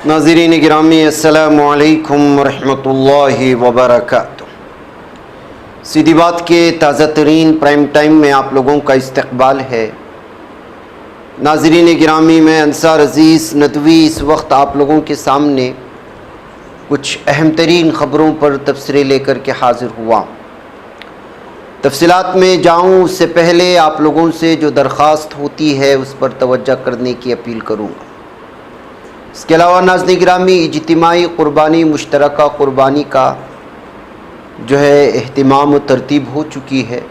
नाज़रीन गिरामी अस्सलामु अलैकुम वरहमतुल्लाहि वबरकातुह। सीधी बात के ताज़ा तरीन प्राइम टाइम में आप लोगों का इस्तकबाल है। नाज़रीन गिरामी, मैं अंसार अज़ीज़ नदवी इस वक्त आप लोगों के सामने कुछ अहम तरीन ख़बरों पर तबसरे लेकर के हाज़िर हुआ। तफसीलात में जाऊँ उससे पहले आप लोगों से जो दरख्वास्त होती है उस पर तवज्जो करने की अपील करूँगा। इसके अलावा नाज़रीन गिरामी, इज्तिमाई क़ुरबानी, मुश्तरका क़ुरबानी का जो है एहतिमाम व तरतीब हो चुकी है।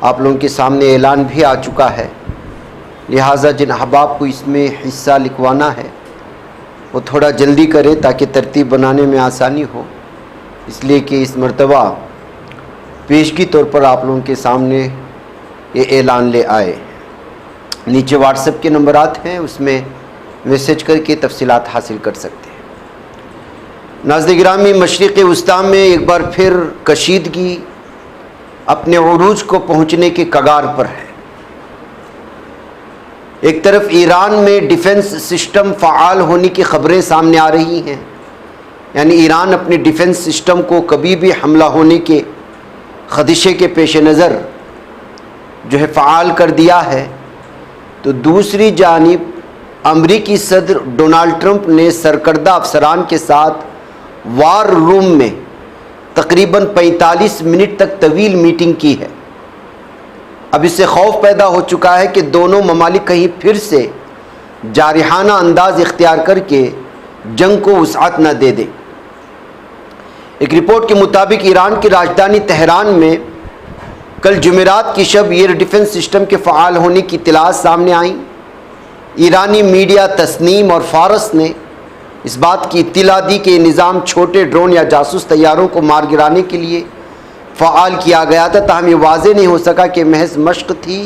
आप लोगों के सामने ऐलान भी आ चुका है। लिहाजा जिन अहबाब को इसमें हिस्सा लिखवाना है वो थोड़ा जल्दी करें ताकि तरतीब बनाने में आसानी हो, इसलिए कि इस मरतबा पेशगी तौर पर आप लोगों के सामने ये ऐलान ले आए। नीचे व्हाट्सएप के नंबरात हैं, उसमें मैसेज करके तफसीलात हासिल कर सकते हैं। नाज़रीन गिरामी, मशरिक़ वस्ता में एक बार फिर कशीदगी अपने उरूज को पहुँचने के कगार पर है। एक तरफ ईरान में डिफेंस सिस्टम फ़आल होने की ख़बरें सामने आ रही हैं, यानी ईरान अपने डिफेंस सिस्टम को कभी भी हमला होने के ख़दशे के पेश नज़र जो है फ़आल कर दिया है। तो दूसरी जानिब अमरीकी सदर डोनाल्ड ट्रंप ने सरकर्दा अफसरान के साथ वार रूम में तकरीबन 45 मिनट तक तवील मीटिंग की है। अब इससे खौफ पैदा हो चुका है कि दोनों ममालिक कहीं फिर से जारिहाना अंदाज इख्तियार करके जंग को वुसअत न दे दें। एक रिपोर्ट के मुताबिक ईरान की राजधानी तेहरान में कल जुमेरात की शब एयर डिफेंस सिस्टम के फ़आल होने की इत्तलात सामने आई। ईरानी मीडिया तस्नीम और फारस ने इस बात की इत्तला दी कि निज़ाम छोटे ड्रोन या जासूस तैयारों को मार गिराने के लिए फ़आल किया गया था, ताहम ये वाज़ेह नहीं हो सका कि महज मश्क थी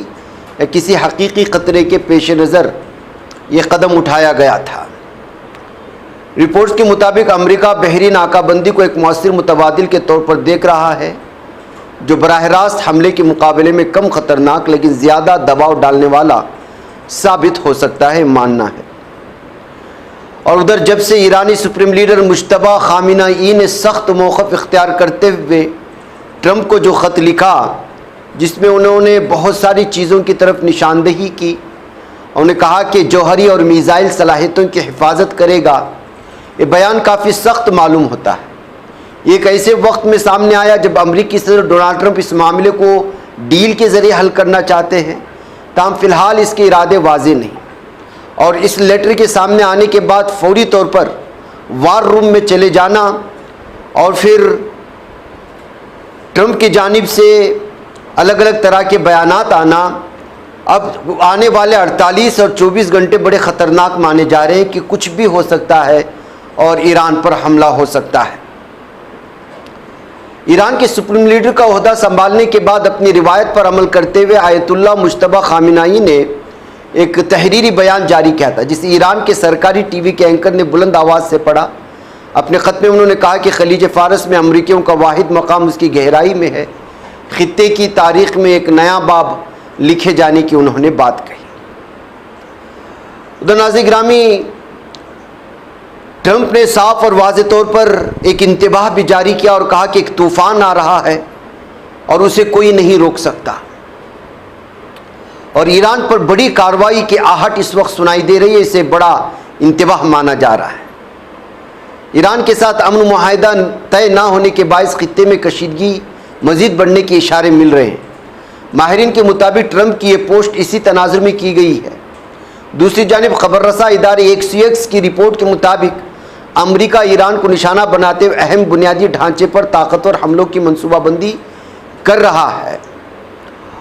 या किसी हकीकी ख़तरे के पेश नज़र ये कदम उठाया गया था। रिपोर्ट्स के मुताबिक अमेरिका बहरी नाकाबंदी को एक मौसर मुतबादिल के तौर पर देख रहा है, जो बराह रास्त हमले के मुकाबले में कम ख़तरनाक लेकिन ज़्यादा दबाव डालने वाला साबित हो सकता है, मानना है। और उधर जब से ईरानी सुप्रीम लीडर मुश्तबा खामिनेई ने सख्त मौक़िफ़ इख्तियार करते हुए ट्रंप को जो ख़त लिखा, जिसमें उन्होंने बहुत सारी चीज़ों की तरफ निशानदेही की, उन्होंने कहा कि जौहरी और मीज़ाइल सलाहियतों की हिफाजत करेगा, ये बयान काफ़ी सख्त मालूम होता है। एक ऐसे वक्त में सामने आया जब अमरीकी सदर डोनाल्ड ट्रंप इस मामले को डील के ज़रिए हल करना चाहते हैं, ताहम फ़िलहाल इसके इरादे वाज़ेह नहीं। और इस लेटर के सामने आने के बाद फौरी तौर पर वार रूम में चले जाना और फिर ट्रंप की जानिब से अलग अलग तरह के बयानात आना, अब आने वाले 48 और 24 घंटे बड़े ख़तरनाक माने जा रहे हैं कि कुछ भी हो सकता है और ईरान पर हमला हो सकता है। ईरान के सुप्रीम लीडर का ओहदा संभालने के बाद अपनी रिवायत पर अमल करते हुए आयतुल्लाह मुश्तबा खामिनेई ने एक तहरीरी बयान जारी किया था, जिसे ईरान के सरकारी टीवी के एंकर ने बुलंद आवाज़ से पढ़ा। अपने ख़त में उन्होंने कहा कि खलीज फ़ारस में अमरीकियों का वाहिद मकाम उसकी गहराई में है। ख़ित्ते की तारीख़ में एक नया बाब लिखे जाने की उन्होंने बात कही। उधर नाज़रीन गिरामी, ट्रंप ने साफ और वाज़ेह तौर पर एक इंतबाह भी जारी किया और कहा कि एक तूफ़ान आ रहा है और उसे कोई नहीं रोक सकता। और ईरान पर बड़ी कार्रवाई की आहट इस वक्त सुनाई दे रही है, इसे बड़ा इंतबाह माना जा रहा है। ईरान के साथ अमन मुआहिदा तय ना होने के बायस खित्ते में कशीदगी मज़ीद बढ़ने के इशारे मिल रहे हैं। माहिरीन के मुताबिक ट्रंप की ये पोस्ट इसी तनाजुर में की गई है। दूसरी जानिब खबर रसा इदारे XUX की रिपोर्ट के मुताबिक अमरीका ईरान को निशाना बनाते हुए अहम बुनियादी ढांचे पर ताकतवर हमलों की मनसूबाबंदी कर रहा है।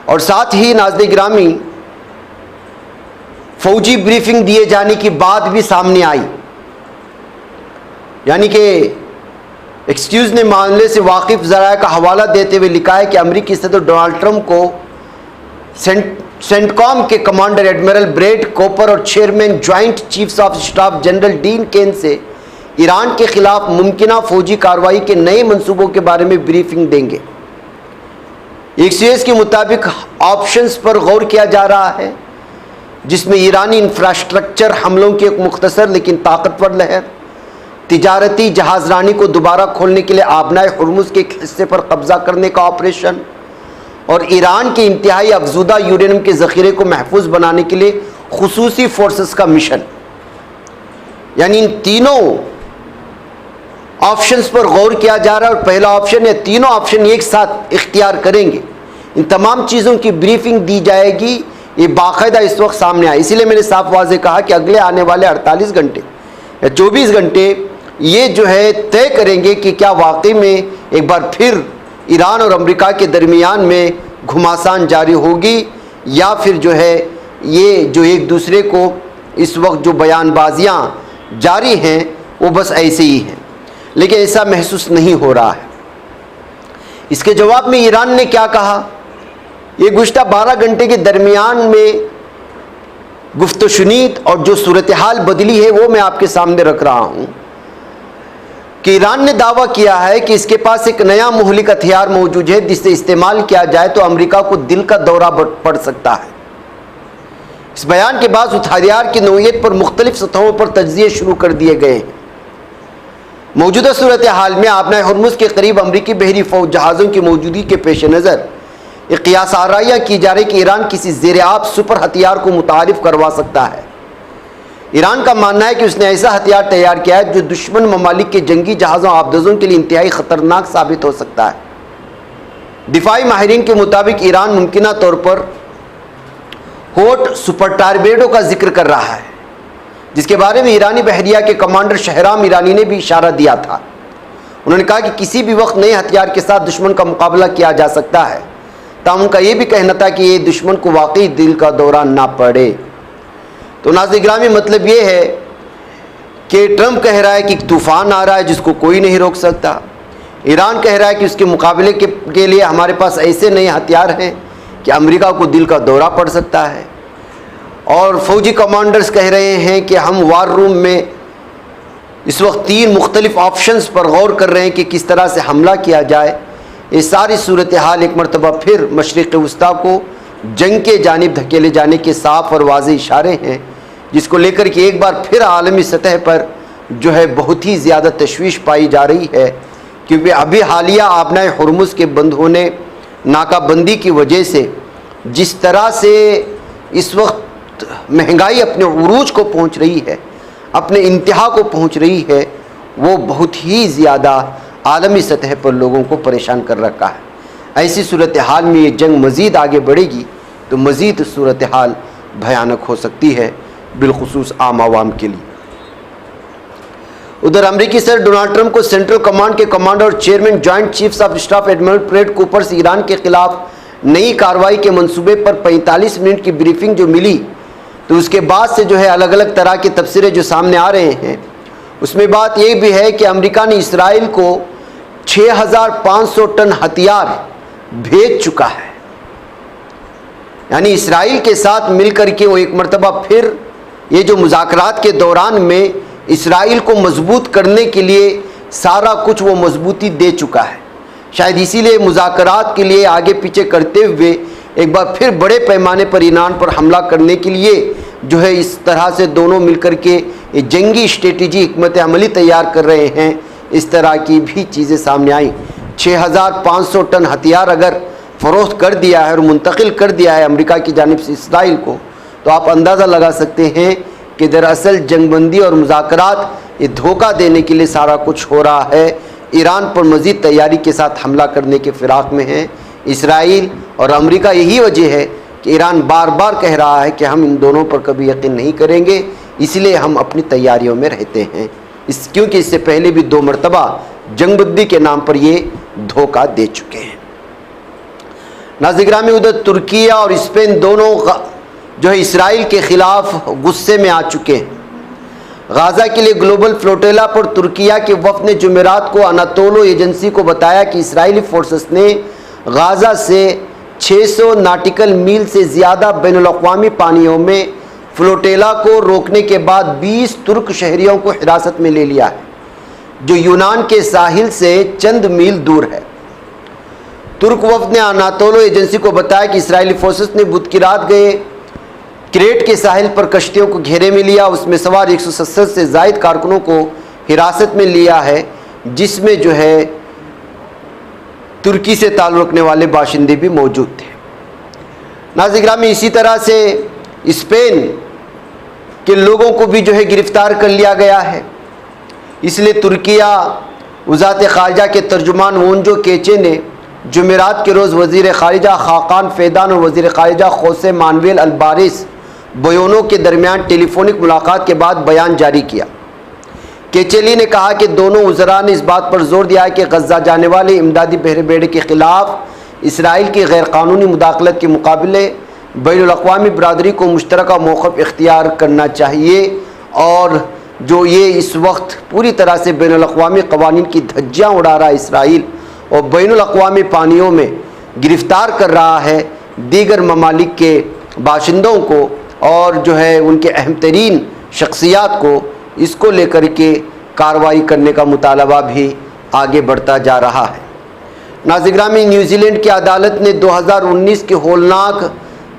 और साथ ही नाज़रीन गिरामी, फौजी ब्रीफिंग दिए जाने की बात भी सामने आई, यानी कि एक्सक्यूज़ ने मामले से वाकिफ़ ज़राया का हवाला देते हुए लिखा है कि अमरीकी सदर डोनाल्ड ट्रंप को सेंटकॉम के कमांडर एडमिरल ब्रेड कोपर और chairman joint chiefs of staff general Dean Caine से ईरान के खिलाफ मुमकिना फौजी कार्रवाई के नए मंसूबों के बारे में ब्रीफिंग देंगे। XUX के मुताबिक ऑप्शंस पर गौर किया जा रहा है जिसमें ईरानी इंफ्रास्ट्रक्चर हमलों की एक मुख्तसर लेकिन ताकतवर लहर, तिजारती जहाज़रानी को दोबारा खोलने के लिए आबनाए हुर्मुज़ के एक हिस्से पर कब्ज़ा करने का ऑपरेशन और ईरान के इंतहाई अफजुदा यूरेनियम के ज़ख़ीरे को महफूज बनाने के लिए खुसूसी फोर्सेस का मिशन, यानी इन तीनों ऑप्शंस पर गौर किया जा रहा है। और पहला ऑप्शन है, तीनों ऑप्शन एक साथ इख्तियार करेंगे, इन तमाम चीज़ों की ब्रीफिंग दी जाएगी, ये बाकायदा इस वक्त सामने आया। इसीलिए मैंने साफ वाज़े कहा कि अगले आने वाले 48 घंटे या 24 घंटे ये जो है तय करेंगे कि क्या वाकई में एक बार फिर ईरान और अमेरिका के दरमियान में घुमासान जारी होगी, या फिर जो है ये जो एक दूसरे को इस वक्त जो बयानबाजियाँ जारी हैं वो बस ऐसे ही हैं। लेकिन ऐसा महसूस नहीं हो रहा है। इसके जवाब में ईरान ने क्या कहा, ये गुज़श्ता 12 घंटे के दरमियान में गुफ्तो शुनीद और जो सूरत हाल बदली है वो मैं आपके सामने रख रहा हूँ कि ईरान ने दावा किया है कि इसके पास एक नया मुहलिक हथियार मौजूद है जिससे इस्तेमाल किया जाए तो अमेरिका को दिल का दौरा पड़ सकता है। इस बयान के बाद उस हथियार की नौइयत पर मुख्तलिफ सतहों पर तज्ज़िये शुरू कर दिए गए हैं। मौजूदा सूरत हाल में आबनाए हुर्मुज़ के करीब अमरीकी बहरी फ़ौज जहाज़ों की मौजूदगी के पेश नज़र एक क़ियास आराइयाँ की जा रही कि ईरान किसी ज़ेर आब सुपर हथियार को मुतारिफ़ करवा सकता है। ईरान का मानना है कि उसने ऐसा हथियार तैयार किया है जो दुश्मन ममालिक के जंगी जहाज़ों आबदोज़ों के लिए इंतहाई ख़तरनाक साबित हो सकता है। दिफाई माहिरीन के मुताबिक ईरान मुमकिना तौर पर होट सुपर टारबेडो का जिक्र कर रहा है, जिसके बारे में ईरानी बहरिया के कमांडर शहराम ईरानी ने भी इशारा दिया था। उन्होंने कहा कि किसी भी वक्त नए हथियार के साथ दुश्मन का मुकाबला किया जा सकता है, ताहम उनका यह भी कहना था कि ये दुश्मन को वाकई दिल का दौरा ना पड़े। तो नाज़रीन गिरामी, मतलब ये है कि ट्रंप कह रहा है कि तूफ़ान आ रहा है जिसको कोई नहीं रोक सकता। ईरान कह रहा है कि उसके मुकाबले के लिए हमारे पास ऐसे नए हथियार हैं कि अमेरिका को दिल का दौरा पड़ सकता है। और फौजी कमांडर्स कह रहे हैं कि हम वार रूम में इस वक्त 3 मुख्तलिफ ऑप्शंस पर गौर कर रहे हैं कि किस तरह से हमला किया जाए। ये सारी सूरत हाल एक मरतबा फिर मशरिक़ वस्ता को जंग के जानिब धकेले जाने के साफ और वाज़ेह इशारे हैं, जिसको लेकर के एक बार फिर आलमी सतह पर जो है बहुत ही ज़्यादा तशवीश पाई जा रही है, क्योंकि अभी हालिया आबनाए हुर्मुज़ के बंद होने, नाकाबंदी की वजह से जिस तरह से इस वक्त महंगाई अपने उरूज को पहुँच रही है, अपने इंतहा को पहुँच रही है, वो बहुत ही ज़्यादा आलमी सतह पर लोगों को परेशान कर रखा है। ऐसी सूरत हाल में ये जंग मज़ीद आगे बढ़ेगी तो मज़ीद सूरत हाल भयानक हो सकती है, बिलखुसूस आम आवाम के लिए। उधर अमेरिकी सदर डोनाल्ड ट्रंप को सेंट्रल कमांड के कमांडर और chairman joint chiefs of staff admiral Fred Cooper से ईरान के खिलाफ नई कार्रवाई के मंसूबे पर 45 मिनट की ब्रीफिंग जो मिली, तो उसके बाद से जो है अलग अलग तरह के तबसरे जो सामने आ रहे हैं, उसमें बात यह भी है कि अमेरिका ने इसराइल को 6500 टन हथियार भेज चुका है। यानी इसराइल के साथ मिलकर के वो एक मरतबा फिर ये जो मुज़ाकरात के दौरान में इसराइल को मजबूत करने के लिए सारा कुछ वो मजबूती दे चुका है। शायद इसीलिए मुज़ाकरात के लिए आगे पीछे करते हुए एक बार फिर बड़े पैमाने पर ईरान पर हमला करने के लिए जो है इस तरह से दोनों मिलकर के जंगी स्ट्रेटजी हिकमत अमली तैयार कर रहे हैं। इस तरह की भी चीज़ें सामने आई। 6500 टन हथियार अगर फ़रोख्त कर दिया है और मुंतकिल कर दिया है अमेरिका की जानिब से इसराइल को, तो आप अंदाज़ा लगा सकते हैं कि दरअसल जंगबंदी और मुज़ाकरात ये धोखा देने के लिए सारा कुछ हो रहा है। ईरान पर मज़ीद तैयारी के साथ हमला करने के फ़िराक में है इसराइल और अमेरिका। यही वजह है कि ईरान बार बार कह रहा है कि हम इन दोनों पर कभी यकीन नहीं करेंगे, इसलिए हम अपनी तैयारियों में रहते हैं। क्योंकि इससे पहले भी 2 मरतबा जंगबंदी के नाम पर ये धोखा दे चुके हैं। नाज़रीन गिरामी, उधर तुर्की और स्पेन दोनों जो है इसराइल के ख़िलाफ़ गुस्से में आ चुके हैं। गाज़ा के लिए ग्लोबल फ्लोटेला पर तुर्किया के वफ़द ने जुमेरात को अनातोलो एजेंसी को बताया कि इसराइली फोर्सेस ने गाज़ा से 600 नाटिकल मील से ज़्यादा बैनुल-अक़वामी पानियों में फ्लोटेला को रोकने के बाद 20 तुर्क शहरियों को हिरासत में ले लिया है, जो यूनान के साहिल से चंद मील दूर है। तुर्क वफ़द ने अनातोलो एजेंसी को बताया कि इसराइली फोर्सेस ने बुध की रात क्रेट के साहिल पर कश्तियों को घेरे में लिया, उसमें सवार 170 से ज़ायद कारकुनों को हिरासत में लिया है, जिसमें जो है तुर्की से ताल्लुक़ रखने वाले बाशिंदे भी मौजूद थे। नाज़रीन गिरामी, इसी तरह से स्पेन के लोगों को भी जो है गिरफ़्तार कर लिया गया है। इसलिए तुर्किया वज़ारत ख़ारिजा के तर्जुमान वोंजो केचे ने जुमेरात के रोज़ वज़ीर ख़ारिजा खाकान फ़ैदान और वज़ीर ख़ारिजा खोसे मानुएल अल्बारिस बोयोनो के दरमियान टेलीफोनिक मुलाकात के बाद बयान जारी किया। केचेली ने कहा कि दोनों वज़रा ने इस बात पर जोर दिया है कि गज़ा जाने वाले इमदादी बहरे के ख़िलाफ़ इसराइल की गैरकानूनी मुदाखलत के मुकाबले बैनुल अक़वामी बरादरी को मुश्तरका मौक़िफ़ इख्तियार करना चाहिए, और जो ये इस वक्त पूरी तरह से बैनुल अक़वामी क़वानीन की धज्जियाँ उड़ा रहा है इसराइल, और बैनुल अक़वामी पानियों में गिरफ़्तार कर रहा है दीगर ममालिक के बाशिंदों को और जो है उनके अहम तरीन शख्सियात को, इसको लेकर के कार्रवाई करने का मुतालबा भी आगे बढ़ता जा रहा है। नाज़रीन गिरामी, न्यूजीलैंड की अदालत ने 2019 के होलनाक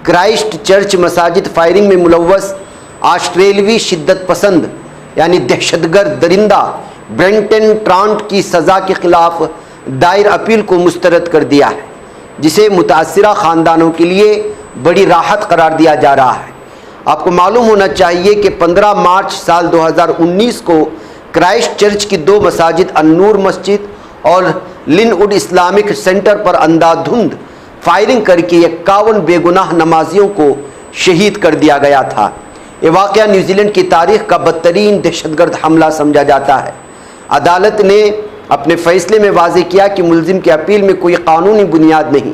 क्राइस्ट चर्च मसाजिद फायरिंग में मुलव्वस ऑस्ट्रेलवी शिद्दत पसंद यानी दहशतगर्द दरिंदा ब्रेंटन ट्रांट की सज़ा के ख़िलाफ़ दायर अपील को मुस्तरद कर दिया है, जिसे मुतासिरा ख़ानदानों के लिए बड़ी राहत करार दिया जा रहा है। आपको मालूम होना चाहिए कि 15 मार्च साल 2019 को क्राइस्ट चर्च की 2 मसाजिद अन्नूर मस्जिद और लिनवुड इस्लामिक सेंटर पर अंधाधुंध फायरिंग करके 51 बेगुनाह नमाजियों को शहीद कर दिया गया था। ये वाक़या न्यूजीलैंड की तारीख़ का बदतरीन दहशतगर्द हमला समझा जाता है। अदालत ने अपने फ़ैसले में वाज़ेह किया कि मुल्ज़िम की अपील में कोई कानूनी बुनियाद नहीं।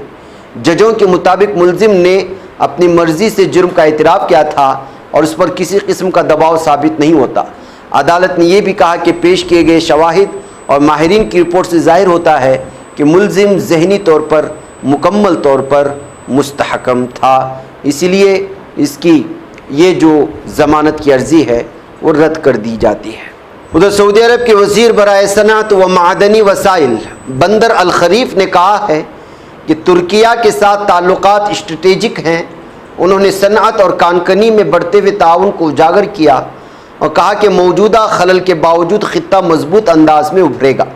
जजों के मुताबिक मुल्ज़िम ने अपनी मर्ज़ी से जुर्म का इतराफ़ किया था और उस पर किसी किस्म का दबाव साबित नहीं होता। अदालत ने यह भी कहा कि पेश किए गए शवाहिद और माहिरीन की रिपोर्ट से ज़ाहिर होता है कि मुल्ज़िम ज़हनी तौर पर मुकम्मल तौर पर मुस्तहकम था, इसीलिए इसकी ये जो ज़मानत की अर्ज़ी है वो रद्द कर दी जाती है। उधर सऊदी अरब के वज़ीर बराए सनअत व मादनी वसाइल बंदर अल खरीफ ने कहा है कि तुर्किया के साथ ताल्लुकात स्ट्रेटेजिक हैं। उन्होंने सनअत और कानकनी में बढ़ते हुए ताउन को उजागर किया और कहा कि मौजूदा खलल के बावजूद ख़ित्ता मजबूत अंदाज में उभरेगा।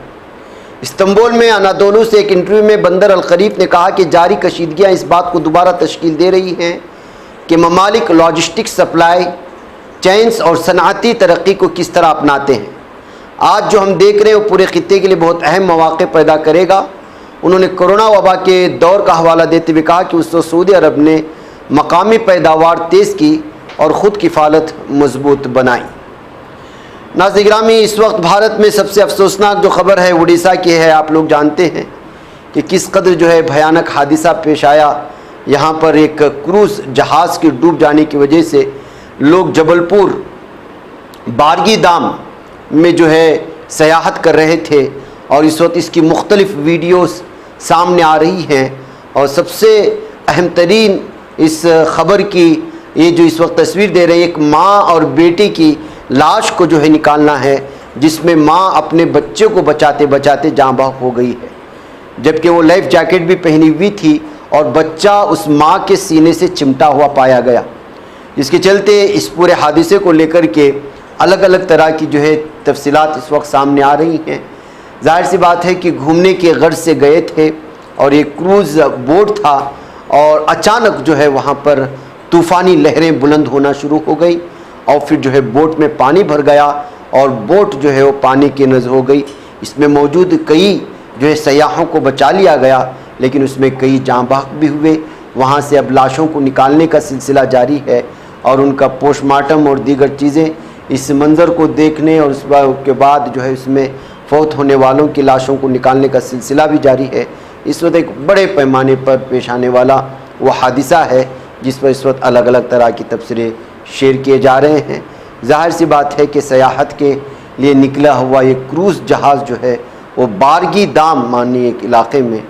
इस्तांबुल में अनादोलू से एक इंटरव्यू में बंदर अल खरीफ ने कहा कि जारी कशीदगियाँ इस बात को दोबारा तश्कील दे रही हैं कि ममालिक लॉजिस्टिक्स सप्लाई चेन्स और सनअती तरक्की को किस तरह अपनाते हैं। आज जो हम देख रहे हैं वो पूरे ख़ित्ते के लिए बहुत अहम मौक़े पैदा करेगा। उन्होंने कोरोना वबा के दौर का हवाला देते हुए कहा कि उस वक्त सऊदी अरब ने मकामी पैदावार तेज़ की और ख़ुद किफ़ालत मजबूत बनाई। नाज़रीन गिरामी, इस वक्त भारत में सबसे अफसोसनाक जो ख़बर है उड़ीसा की है। आप लोग जानते हैं कि किस कदर जो है भयानक हादिसा पेश आया। यहाँ पर एक क्रूज़ जहाज़ के डूब जाने की वजह से लोग जबलपुर बारगी दाम में जो है सयाहत कर रहे थे और इस वक्त इसकी मुख्तलिफ़ वीडियोस सामने आ रही हैं। और सबसे अहम तरीन इस ख़बर की ये जो इस वक्त तस्वीर दे रहे हैं, एक माँ और बेटे की लाश को जो है निकालना है, जिसमें माँ अपने बच्चे को बचाते बचाते जाँ बहक हो गई है, जबकि वो लाइफ जैकेट भी पहनी हुई थी और बच्चा उस माँ के सीने से चिमटा हुआ पाया गया। इसके चलते इस पूरे हादसे को लेकर के अलग अलग तरह की जो है तफसीलात इस वक्त सामने आ रही हैं। जाहिर सी बात है कि घूमने के गर्ज से गए थे और एक क्रूज़ बोट था और अचानक जो है वहाँ पर तूफ़ानी लहरें बुलंद होना शुरू हो गई और फिर जो है बोट में पानी भर गया और बोट जो है वो पानी के नज़र हो गई। इसमें मौजूद कई जो है सयाहों को बचा लिया गया, लेकिन उसमें कई जाँ बहक भी हुए। वहाँ से अब लाशों को निकालने का सिलसिला जारी है और उनका पोस्टमार्टम और दीगर चीज़ें। इस मंज़र को देखने और उसके बाद जो है इसमें फौत होने वालों की लाशों को निकालने का सिलसिला भी जारी है। इस वक्त एक बड़े पैमाने पर पेश आने वाला वो हादिसा है जिस पर इस वक्त अलग अलग तरह की तबसरे शेयर किए जा रहे हैं। ज़ाहिर सी बात है कि सयाहत के लिए निकला हुआ ये क्रूज़ जहाज़ जो है वो बारगी दाम मानी एक इलाक़े में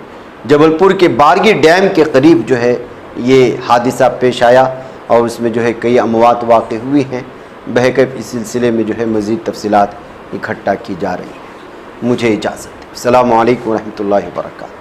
जबलपुर के बारगी डैम के करीब जो है ये हादिसा पेश आया और उसमें जो है कई अमवात वाक़ हुई हैं। बहरकैफ इस सिलसिले में जो है मज़ीद तफसीलात इकट्ठा की जा रही हैं। मुझे इजाज़त। अस्सलामु अलैकुम व रहमतुल्लाहि व बरकातहू।